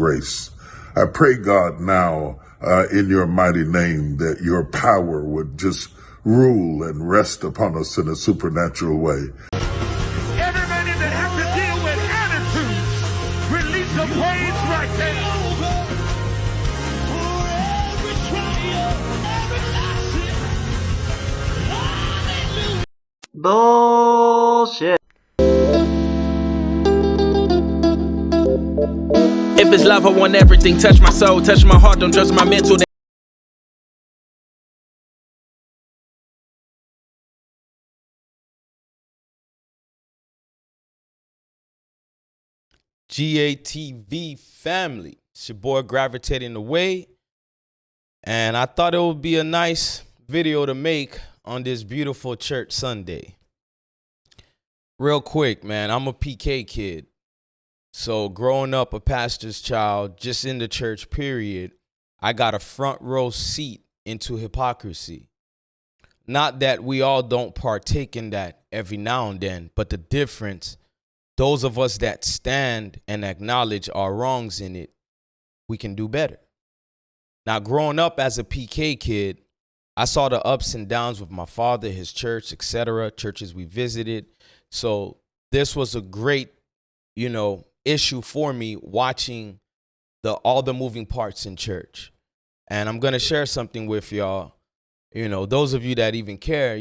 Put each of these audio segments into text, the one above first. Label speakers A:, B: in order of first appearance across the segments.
A: grace. I pray, God, now in your mighty name that your power would just rule and rest upon us in a supernatural way.
B: Everybody that have to deal with attitudes, release the praise right there.
C: Bullshit.
D: If it's love, I want everything. Touch my soul, touch my heart, don't judge my mental. GATV family, it's your boy Gravitating Away, and I thought it would be a nice video to make on this beautiful church Sunday. Real quick, man, I'm a PK kid. So growing up a pastor's child, just in the church period, I got a front row seat into hypocrisy. Not that we all don't partake in that every now and then, but the difference, those of us that stand and acknowledge our wrongs in it, we can do better. Now, growing up as a PK kid, I saw the ups and downs with my father, his church, etc., churches we visited. So this was a great, issue for me watching all the moving parts in church. And I'm going to share something with y'all. Those of you that even care,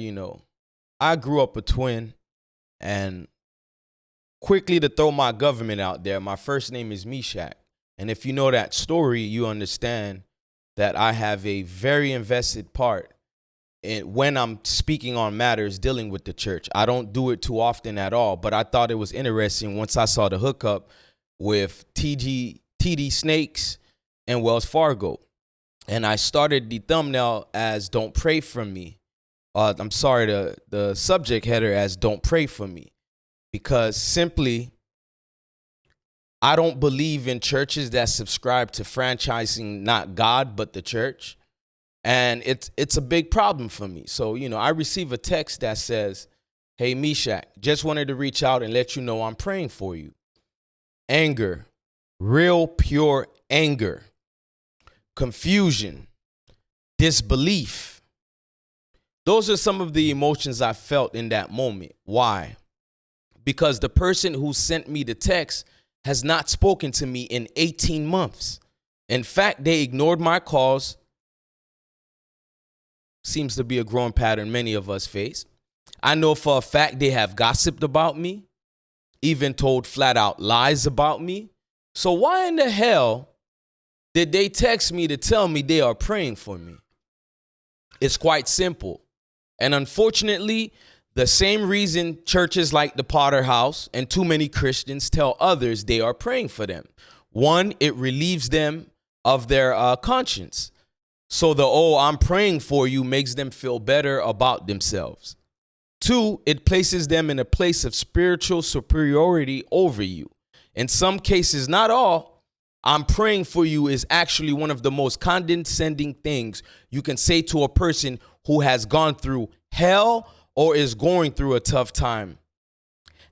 D: I grew up a twin, and quickly to throw my government out there, my first name is Meshach. And if you know that story, you understand that I have a very invested part when I'm speaking on matters dealing with the church. I don't do it too often at all, but I thought it was interesting once I saw the hookup with TD Snakes and Wells Fargo. And I started the thumbnail as "Don't Pray For Me." The subject header as "Don't Pray For Me." Because simply, I don't believe in churches that subscribe to franchising not God, but the church. And it's a big problem for me. So, I receive a text that says, "Hey, Meshach, just wanted to reach out and let you know I'm praying for you." Anger, real pure anger, confusion, disbelief. Those are some of the emotions I felt in that moment. Why? Because the person who sent me the text has not spoken to me in 18 months. In fact, they ignored my calls. Seems to be a growing pattern many of us face. I know for a fact they have gossiped about me, even told flat out lies about me. So why in the hell did they text me to tell me they are praying for me? It's quite simple. And unfortunately, the same reason churches like the Potter House and too many Christians tell others they are praying for them. One, it relieves them of their conscience. So I'm praying for you makes them feel better about themselves. Two, it places them in a place of spiritual superiority over you. In some cases, not all, "I'm praying for you" is actually one of the most condescending things you can say to a person who has gone through hell or is going through a tough time.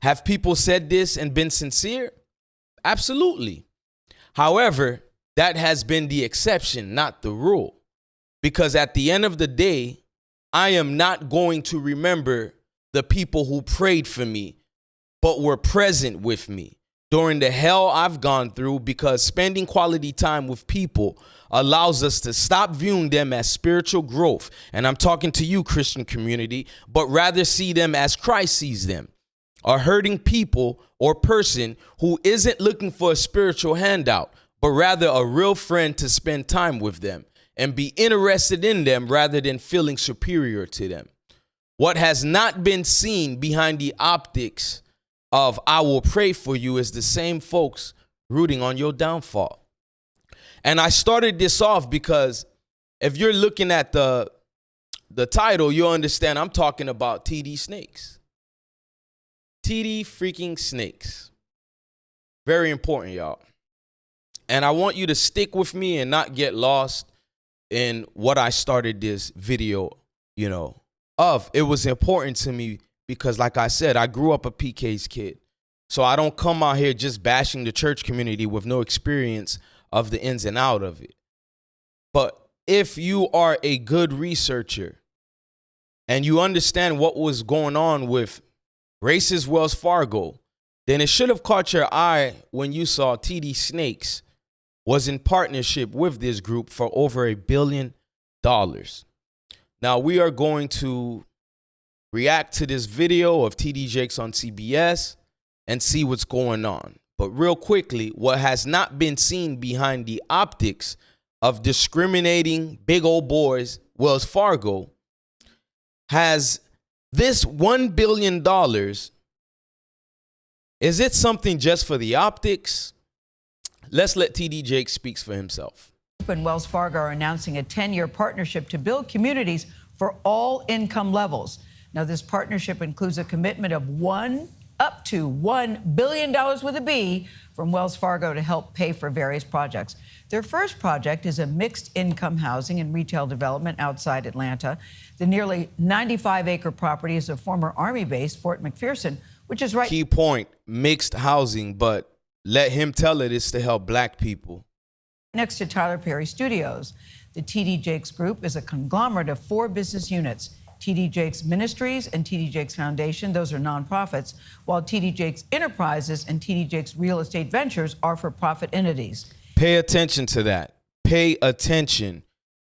D: Have people said this and been sincere? Absolutely. However, that has been the exception, not the rule. Because at the end of the day, I am not going to remember the people who prayed for me, but were present with me during the hell I've gone through, because spending quality time with people allows us to stop viewing them as spiritual growth. And I'm talking to you, Christian community, but rather see them as Christ sees them. A hurting people or person who isn't looking for a spiritual handout, but rather a real friend to spend time with them and be interested in them rather than feeling superior to them. What has not been seen behind the optics of "I will pray for you" is the same folks rooting on your downfall. And I started this off because if you're looking at the title, you'll understand I'm talking about TD Snakes. TD freaking Snakes. Very important, y'all. And I want you to stick with me and not get lost in what I started this video, of. It was important to me because, like I said, I grew up a PK's kid. So I don't come out here just bashing the church community with no experience of the ins and out of it. But if you are a good researcher and you understand what was going on with racist Wells Fargo, then it should have caught your eye when you saw TD Snakes was in partnership with this group for over $1 billion. Now we are going to react to this video of TD Jakes on CBS and see what's going on. But real quickly, what has not been seen behind the optics of discriminating big old boys, Wells Fargo, has this $1 billion. Is it something just for the optics? Let's let TD Jakes speak for himself.
E: And Wells Fargo are announcing a 10-year partnership to build communities for all income levels. Now, this partnership includes a commitment of up to $1 billion with a B from Wells Fargo to help pay for various projects. Their first project is a mixed income housing and retail development outside Atlanta. The nearly 95-acre property is a former Army base, Fort McPherson, which is right.
D: Key point, mixed housing, but let him tell it it's to help black people.
E: Next to Tyler Perry Studios. The TD Jakes Group is a conglomerate of 4 business units. TD Jakes Ministries and TD Jakes Foundation, those are nonprofits, while TD Jakes Enterprises and TD Jakes Real Estate Ventures are for-profit entities.
D: Pay attention to that. Pay attention.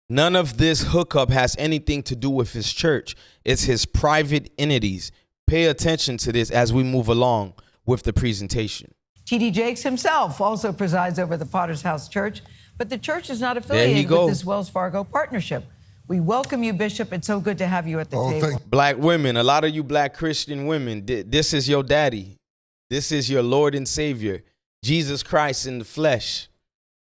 D: None of this hookup has anything to do with his church. It's his private entities. Pay attention to this as we move along with the presentation.
E: TD Jakes himself also presides over the Potter's House Church, but the church is not affiliated with this Wells Fargo partnership. We welcome you, Bishop. It's so good to have you at the table.
D: Black women, a lot of you black Christian women, this is your daddy. This is your Lord and Savior, Jesus Christ in the flesh.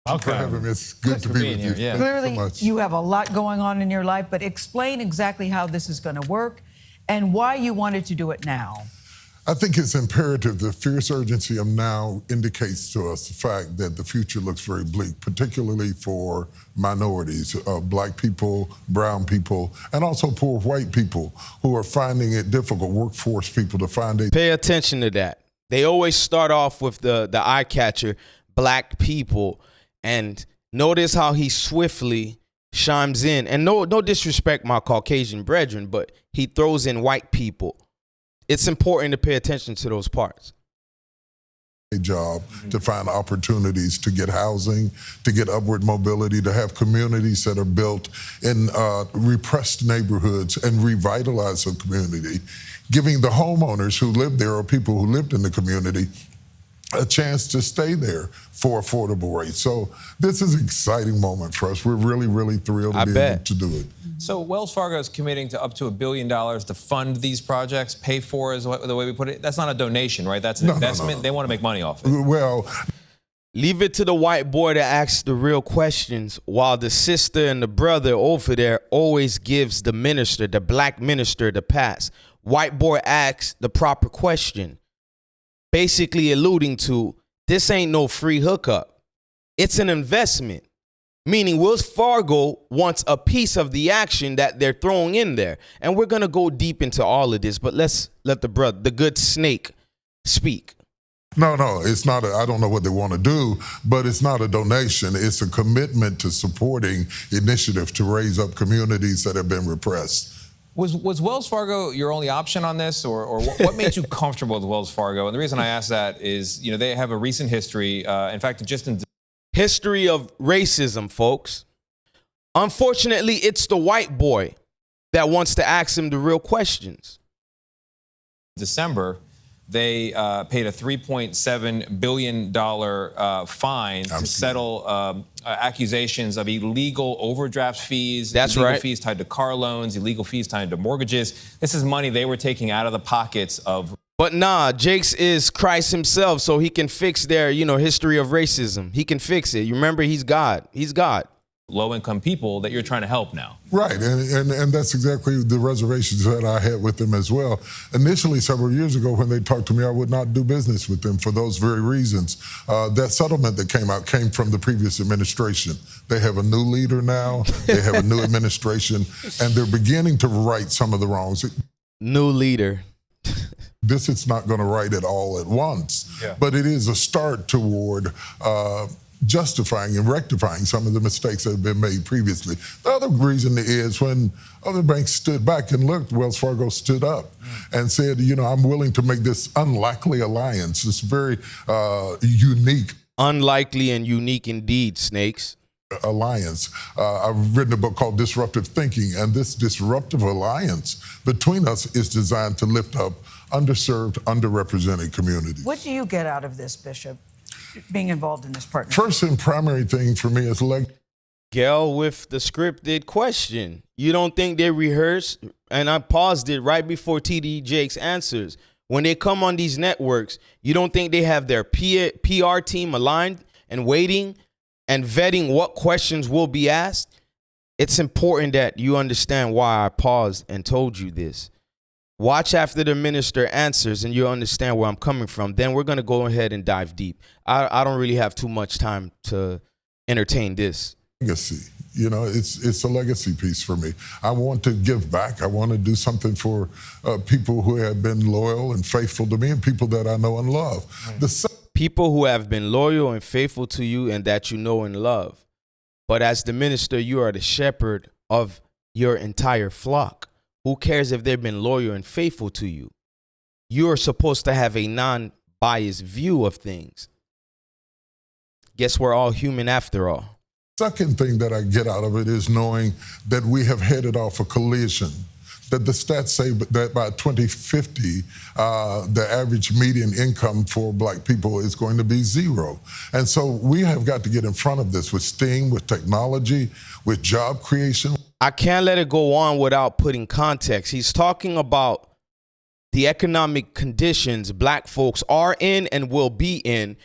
F: Welcome. It's good to be with you.
E: Yeah. Clearly, you have a lot going on in your life, but explain exactly how this is going to work and why you wanted to do it now.
F: I think it's imperative. The fierce urgency of now indicates to us the fact that the future looks very bleak, particularly for minorities, black people, brown people, and also poor white people who are finding it difficult, workforce people, to find a...
D: Pay attention to that. They always start off with the eye catcher, black people, and notice how he swiftly chimes in. And no disrespect my Caucasian brethren, but he throws in white people. It's important to pay attention to those parts.
F: A job to find opportunities to get housing, to get upward mobility, to have communities that are built in repressed neighborhoods and revitalize a community, giving the homeowners who live there or people who lived in the community a chance to stay there for affordable rates. So this is an exciting moment for us. We're really, really thrilled to be able to do it.
G: So Wells Fargo is committing to up to $1 billion to fund these projects, pay for is the way we put it. That's not a donation, right? That's an investment. No. They want to make money off it.
F: Well,
D: leave it to the white boy to ask the real questions, while the sister and the brother over there always gives the minister, the black minister, the pass. White boy asks the proper question, basically alluding to this ain't no free hookup. It's an investment. Meaning Wells Fargo wants a piece of the action that they're throwing in there. And we're going to go deep into all of this, but let's let the good snake, speak.
F: No, it's not. I don't know what they want to do, but it's not a donation. It's a commitment to supporting initiative to raise up communities that have been repressed.
G: Was Wells Fargo your only option on this, or what made you comfortable with Wells Fargo? And the reason I ask that is, they have a recent history. In fact, just in
D: history of racism, folks. Unfortunately, it's the white boy that wants to ask him the real questions.
G: December, they paid a $3.7 billion fine to settle accusations of illegal overdraft fees, illegal fees tied to car loans, illegal fees tied to mortgages. This is money they were taking out of the pockets of...
D: But nah, Jakes is Christ himself, so he can fix their, history of racism. He can fix it. You remember, he's God. He's God.
G: Low-income people that you're trying to help now.
F: Right, and that's exactly the reservations that I had with them as well. Initially, several years ago, when they talked to me, I would not do business with them for those very reasons. That settlement that came from the previous administration. They have a new leader now, they have a new administration, and they're beginning to right some of the wrongs.
D: New leader.
F: This is not going to right it all at once, but it is a start toward justifying and rectifying some of the mistakes that have been made previously. The other reason is when other banks stood back and looked, Wells Fargo stood up and said, you know, I'm willing to make this unlikely alliance, this very unique.
D: Unlikely and unique indeed, Snakes.
F: Alliance. I've written a book called Disruptive Thinking, and this disruptive alliance between us is designed to lift up underserved, underrepresented communities.
E: What do you get out of this, Bishop, being involved in this partnership?
F: First and primary thing for me is
D: Gail with the scripted question. You don't think they rehearse? And I paused it right before TD Jakes answers. When they come on these networks, you don't think they have their PR team aligned and waiting and vetting what questions will be asked? It's important that you understand why I paused and told you this. Watch after the minister answers and you'll understand where I'm coming from. Then we're going to go ahead and dive deep. I don't really have too much time to entertain this.
F: Legacy. You know, it's a legacy piece for me. I want to give back. I want to do something for people who have been loyal and faithful to me and people that I know and love.
D: People who have been loyal and faithful to you and that you know and love. But as the minister, you are the shepherd of your entire flock. Who cares if they've been loyal and faithful to you? You are supposed to have a non-biased view of things. Guess we're all human after all.
F: Second thing that I get out of it is knowing that we have headed off a collision. That the stats say that by 2050, the average median income for Black people is going to be zero. And so we have got to get in front of this with STEAM, with technology, with job creation.
D: I can't let it go on without putting context. He's talking about the economic conditions Black folks are in and will be in,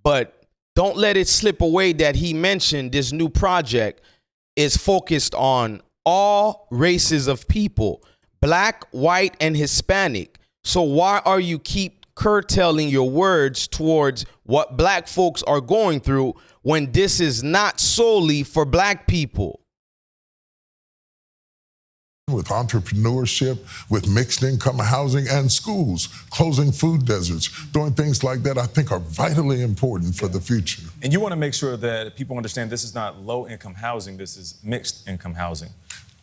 D: but don't let it slip away that he mentioned this new project is focused on all races of people, Black, white, and Hispanic. So why are you keep curtailing your words towards what Black folks are going through when this is not solely for Black people?
F: With entrepreneurship, with mixed income housing and schools, closing food deserts, doing things like that I think are vitally important for the future.
H: And you want to make sure that people understand this is not low income housing, this is mixed income housing.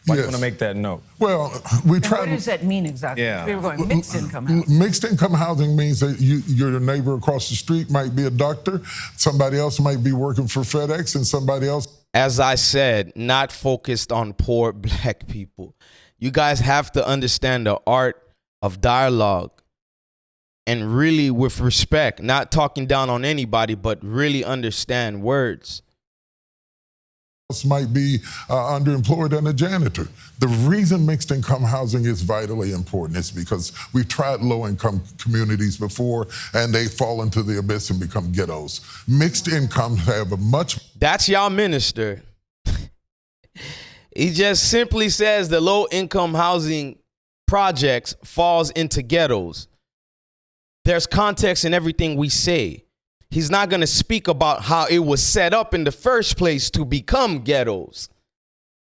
H: Why do you want to make that note?
F: Well, we try.
E: What does that mean exactly?
H: Yeah.
E: We were going mixed income housing.
F: Mixed income housing means that your neighbor across the street might be a doctor, somebody else might be working for FedEx, and somebody else.
D: As I said, not focused on poor Black people. You guys have to understand the art of dialogue and really with respect, not talking down on anybody, but really understand words.
F: Might be underemployed and a janitor. The reason mixed income housing is vitally important is because we've tried low income communities before and they fall into the abyss and become ghettos. Mixed incomes have a much.
D: That's y'all minister. He just simply says the low income housing projects falls into ghettos. There's context in everything we say. He's not going to speak about how it was set up in the first place to become ghettos.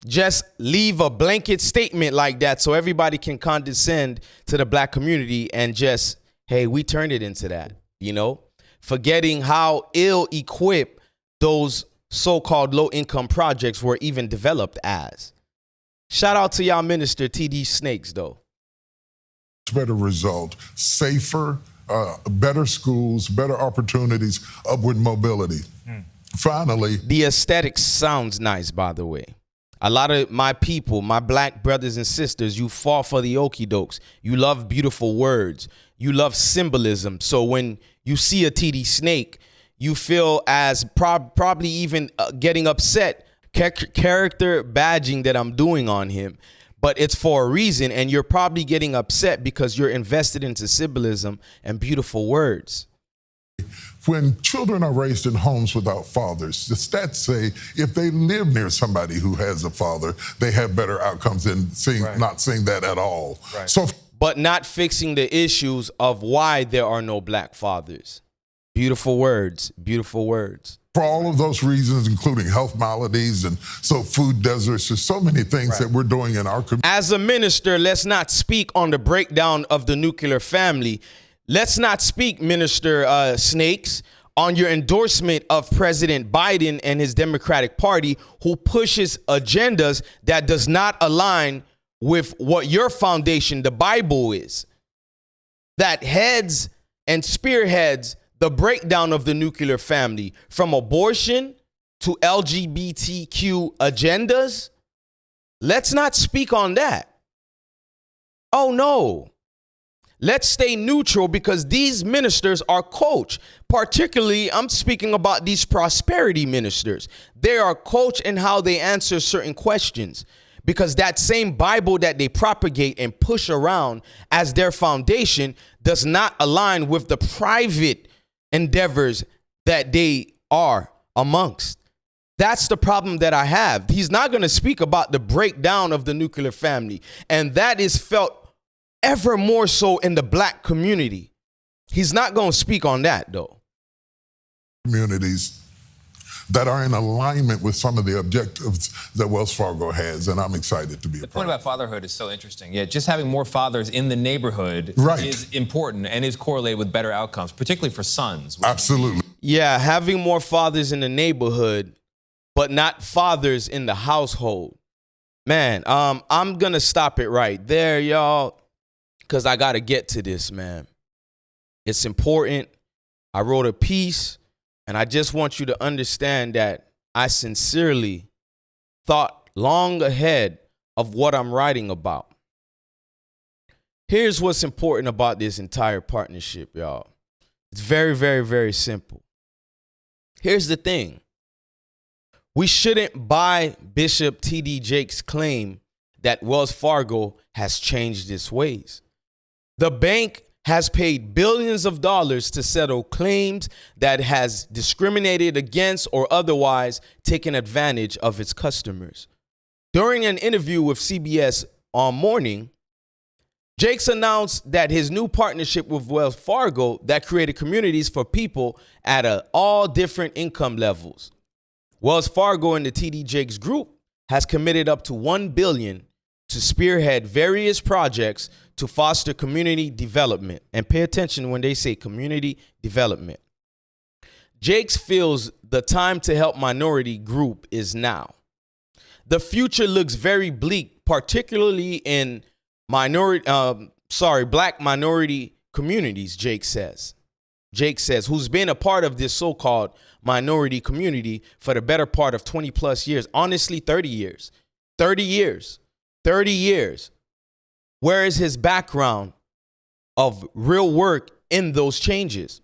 D: Just leave a blanket statement like that so everybody can condescend to the Black community and just, hey, we turned it into that, you know, forgetting how ill-equipped those so-called low-income projects were even developed as. Shout out to y'all minister TD Snakes, though.
F: Better result, safer, better schools, better opportunities, upward mobility. Finally.
D: The aesthetics sounds nice, by the way. A lot of my people, my Black brothers and sisters, you fall for the okie dokes. You love beautiful words. You love symbolism. So when you see a TD Snake, you feel as probably even getting upset, character badging that I'm doing on him. But it's for a reason, and you're probably getting upset because you're invested into symbolism and beautiful words.
F: When children are raised in homes without fathers, the stats say if they live near somebody who has a father, they have better outcomes than not seeing that at all.
H: Right.
F: So,
D: but not fixing the issues of why there are no Black fathers. Beautiful words, beautiful words.
F: For all of those reasons, including health maladies and so food deserts, there's so many things that we're doing in our community.
D: As a minister, let's not speak on the breakdown of the nuclear family. Let's not speak, Minister Snakes, on your endorsement of President Biden and his Democratic Party, who pushes agendas that does not align with what your foundation, the Bible, is, that heads and spearheads the breakdown of the nuclear family, from abortion to LGBTQ agendas. Let's not speak on that. Oh, no. Let's stay neutral, because these ministers are coached. Particularly, I'm speaking about these prosperity ministers. They are coached in how they answer certain questions, because that same Bible that they propagate and push around as their foundation does not align with the private endeavors that they are amongst. That's the problem that I have. He's not going to speak about the breakdown of the nuclear family, and that is felt ever more so in the black community. He's not going to speak on that, though.
F: Communities that are in alignment with some of the objectives that Wells Fargo has, and I'm excited to be a part of it.
G: The point about fatherhood is so interesting. Yeah, just having more fathers in the neighborhood is important and is correlated with better outcomes, particularly for sons.
F: Absolutely.
D: Yeah, having more fathers in the neighborhood, but not fathers in the household. Man, I'm going to stop it right there, y'all, because I got to get to this, man. It's important. I wrote a piece, and I just want you to understand that I sincerely thought long ahead of what I'm writing about. Here's what's important about this entire partnership, y'all. It's very, very, very simple. Here's the thing. We shouldn't buy Bishop T.D. Jakes' claim that Wells Fargo has changed its ways. The bank has paid billions of dollars to settle claims that has discriminated against or otherwise taken advantage of its customers. During an interview with CBS Mornings, Jakes announced that his new partnership with Wells Fargo that created communities for people at all different income levels. Wells Fargo and the TD Jakes Group has committed up to $1 billion to spearhead various projects to foster community development. And pay attention when they say community development. Jakes feels the time to help minority group is now. The future looks very bleak, particularly in black minority communities, Jakes says. Jakes says, who's been a part of this so-called minority community for the better part of 20 plus years. Honestly, 30 years. 30 years. 30 years. Where is his background of real work in those changes?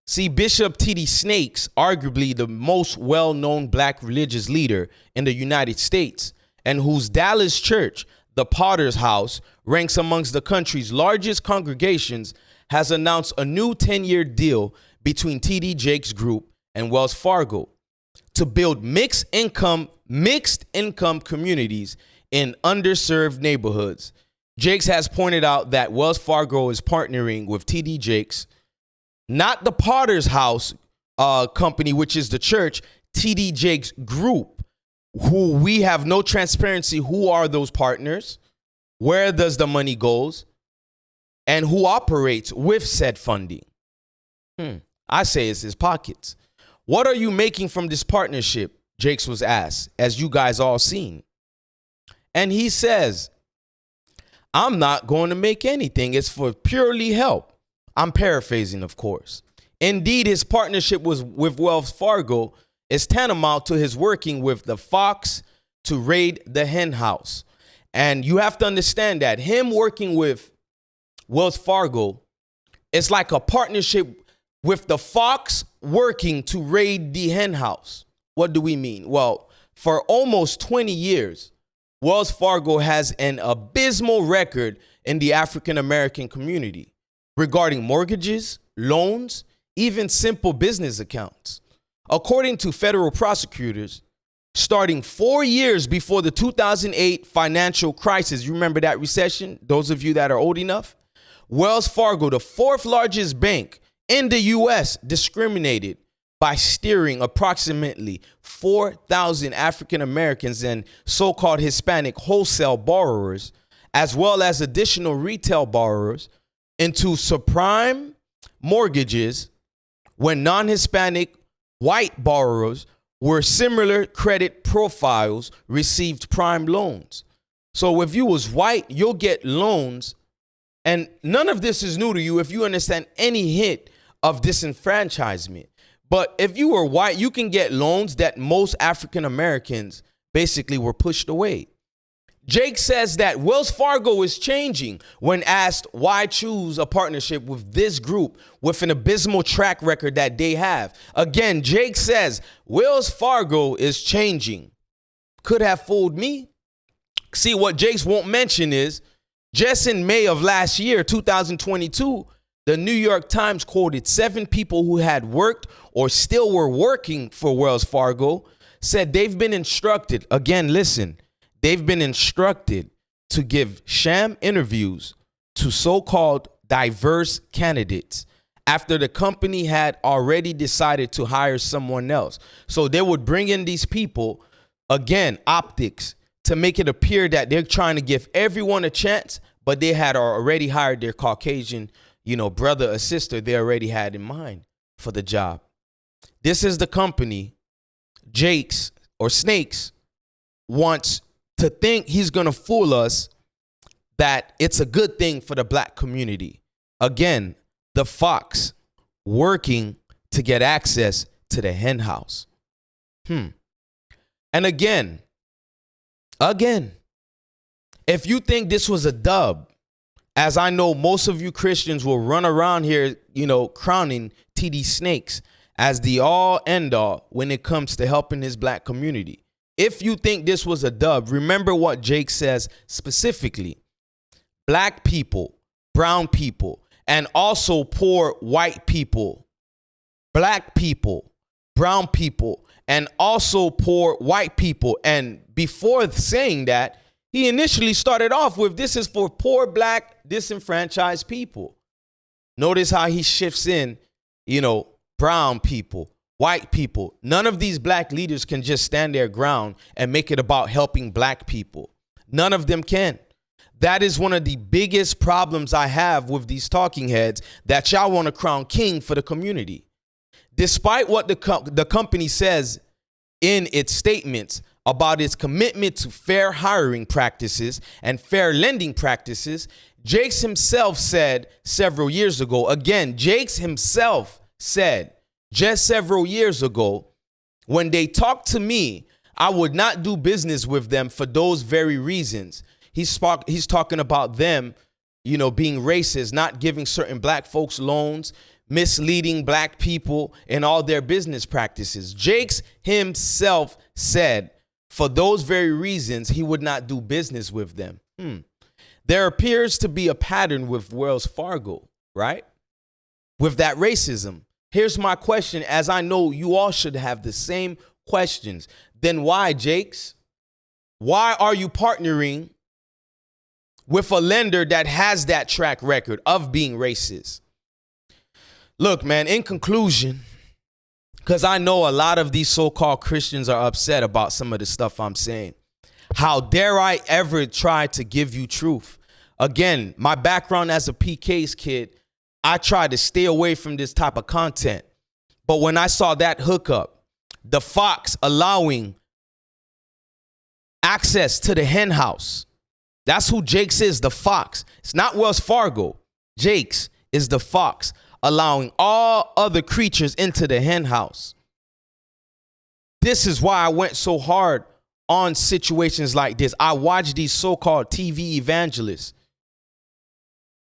D: See, Bishop T.D. Snakes, arguably the most well-known black religious leader in the United States, and whose Dallas church, the Potter's House, ranks amongst the country's largest congregations, has announced a new 10-year deal between T.D. Jakes Group and Wells Fargo to build mixed income communities in underserved neighborhoods. Jakes has pointed out that Wells Fargo is partnering with T.D. Jakes, not the Potter's House company, which is the church, T.D. Jakes Group, who we have no transparency. Who are those partners? Where does the money goes? And who operates with said funding? I say it's his pockets. What are you making from this partnership? Jakes was asked, as you guys all seen. And he says, I'm not going to make anything. It's for purely help. I'm paraphrasing, of course. Indeed, his partnership with Wells Fargo is tantamount to his working with the Fox to raid the hen house. And you have to understand that him working with Wells Fargo, it's like a partnership with the Fox working to raid the hen house. What do we mean? Well, for almost 20 years, Wells Fargo has an abysmal record in the African American community regarding mortgages, loans, even simple business accounts. According to federal prosecutors, starting 4 years before the 2008 financial crisis, you remember that recession? Those of you that are old enough? Wells Fargo, the fourth largest bank in the U.S., discriminated by steering approximately 4,000 African Americans and so-called Hispanic wholesale borrowers, as well as additional retail borrowers, into subprime mortgages when non-Hispanic white borrowers were similar credit profiles received prime loans. So if you was white, you'll get loans. And none of this is new to you if you understand any hint of disenfranchisement. But if you were white, you can get loans that most African Americans basically were pushed away. Jake says that Wells Fargo is changing when asked why choose a partnership with this group with an abysmal track record that they have. Again, Jake says Wells Fargo is changing. Could have fooled me. See, what Jake won't mention is just in May of last year, 2022, the New York Times quoted 7 people who had worked or still were working for Wells Fargo, said they've been instructed, again, listen, they've been instructed to give sham interviews to so-called diverse candidates after the company had already decided to hire someone else. So they would bring in these people, again, optics, to make it appear that they're trying to give everyone a chance, but they had already hired their Caucasian, brother or sister they already had in mind for the job. This is the company Jake's or Snakes wants to think he's going to fool us that it's a good thing for the black community. Again, the fox working to get access to the hen house. And again, if you think this was a dub, as I know most of you Christians will run around here, crowning TD Snakes as the all end all when it comes to helping his black community. If you think this was a dub, remember what Jake says specifically. Black people, brown people, and also poor white people. Black people, brown people, and also poor white people. And before saying that, he initially started off with this is for poor black disenfranchised people. Notice how he shifts in, brown people, white people. None of these black leaders can just stand their ground and make it about helping black people. None of them can. That is one of the biggest problems I have with these talking heads that y'all want to crown king for the community. Despite what the company says in its statements about its commitment to fair hiring practices and fair lending practices, Jakes himself said several years ago, again, Jakes himself said just several years ago, when they talked to me, I would not do business with them for those very reasons. He's talking about them, being racist, not giving certain black folks loans, misleading black people in all their business practices. Jakes himself said for those very reasons, he would not do business with them. There appears to be a pattern with Wells Fargo, right? With that racism. Here's my question, as I know you all should have the same questions. Then why, Jakes? Why are you partnering with a lender that has that track record of being racist? Look, man, in conclusion, because I know a lot of these so-called Christians are upset about some of the stuff I'm saying. How dare I ever try to give you truth? Again, my background as a PK's kid, I tried to stay away from this type of content. But when I saw that hookup, the fox allowing access to the hen house, that's who Jakes is, the fox. It's not Wells Fargo. Jakes is the fox allowing all other creatures into the hen house. This is why I went so hard on situations like this. I watch these so-called TV evangelists,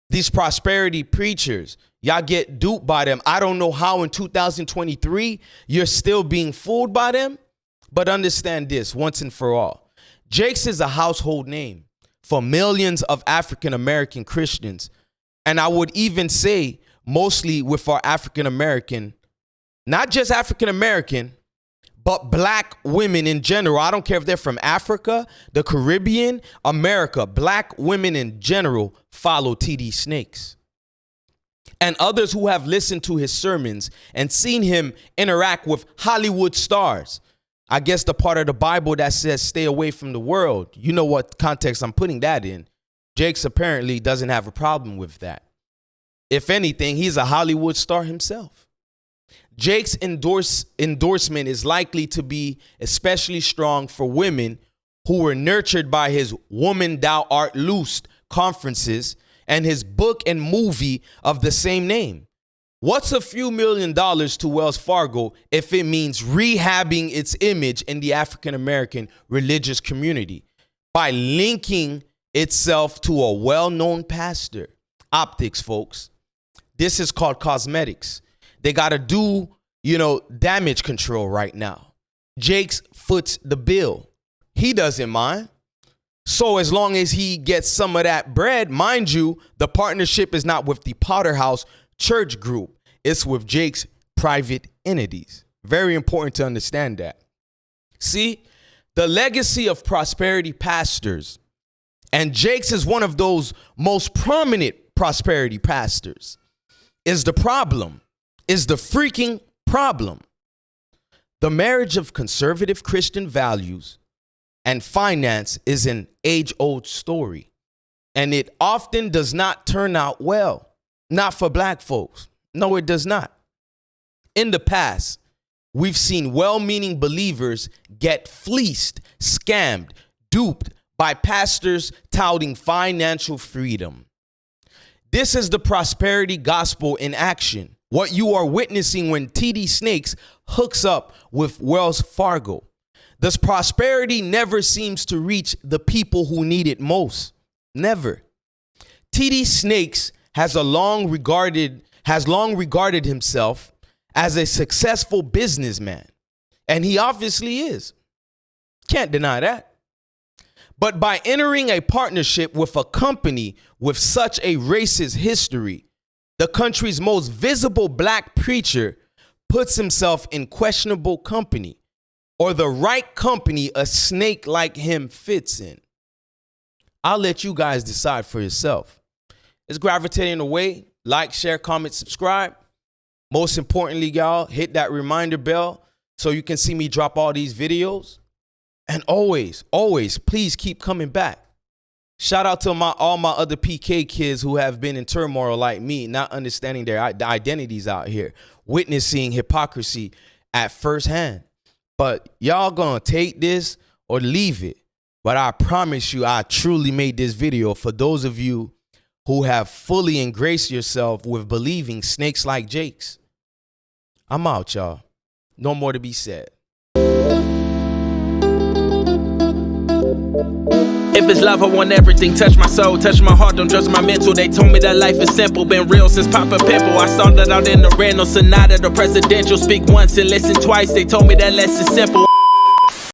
D: these prosperity preachers. Y'all get duped by them. I don't know how in 2023 you're still being fooled by them, but understand this once and for all. Jakes is a household name for millions of African American Christians. And I would even say mostly with our African American, not just African American, but black women in general. I don't care if they're from Africa, the Caribbean, America. Black women in general follow TD Snakes. And others who have listened to his sermons and seen him interact with Hollywood stars. I guess the part of the Bible that says stay away from the world. You know what context I'm putting that in. Jakes apparently doesn't have a problem with that. If anything, he's a Hollywood star himself. Jake's endorsement is likely to be especially strong for women who were nurtured by his Woman Thou Art Loosed conferences and his book and movie of the same name. What's a few $1 million to Wells Fargo if it means rehabbing its image in the African-American religious community by linking itself to a well-known pastor? Optics, folks. This is called cosmetics. They got to do, damage control right now. Jake's foots the bill. He doesn't mind. So as long as he gets some of that bread, mind you, the partnership is not with the Potter House Church Group. It's with Jake's private entities. Very important to understand that. See, the legacy of prosperity pastors, and Jake's is one of those most prominent prosperity pastors, is the problem, is the freaking problem. The marriage of conservative Christian values and finance is an age-old story, and it often does not turn out well. Not for black folks. No, it does not. In the past, we've seen well-meaning believers get fleeced, scammed, duped by pastors touting financial freedom. This is the prosperity gospel in action. What you are witnessing when TD Snakes hooks up with Wells Fargo. This prosperity never seems to reach the people who need it most. Never. TD Snakes has long regarded himself as a successful businessman, and he obviously is. Can't deny that. But by entering a partnership with a company with such a racist history, the country's most visible black preacher puts himself in questionable company, or the right company a snake like him fits in. I'll let you guys decide for yourself. It's Gravitating Away. Like, share, comment, subscribe. Most importantly, y'all, hit that reminder bell so you can see me drop all these videos. And always, please keep coming back. Shout out to all my other PK kids who have been in turmoil like me, not understanding their identities out here, witnessing hypocrisy at firsthand. But y'all gonna take this or leave it. But I promise you, I truly made this video for those of you who have fully engraced yourself with believing snakes like Jake's. I'm out, y'all. No more to be said.
I: If it's love, I want everything. Touch my soul, touch my heart, don't judge my mental. They told me that life is simple, been real since Papa Pimple. I started out in the Renault Sonata, the presidential. Speak once and listen twice, they told me that less is simple.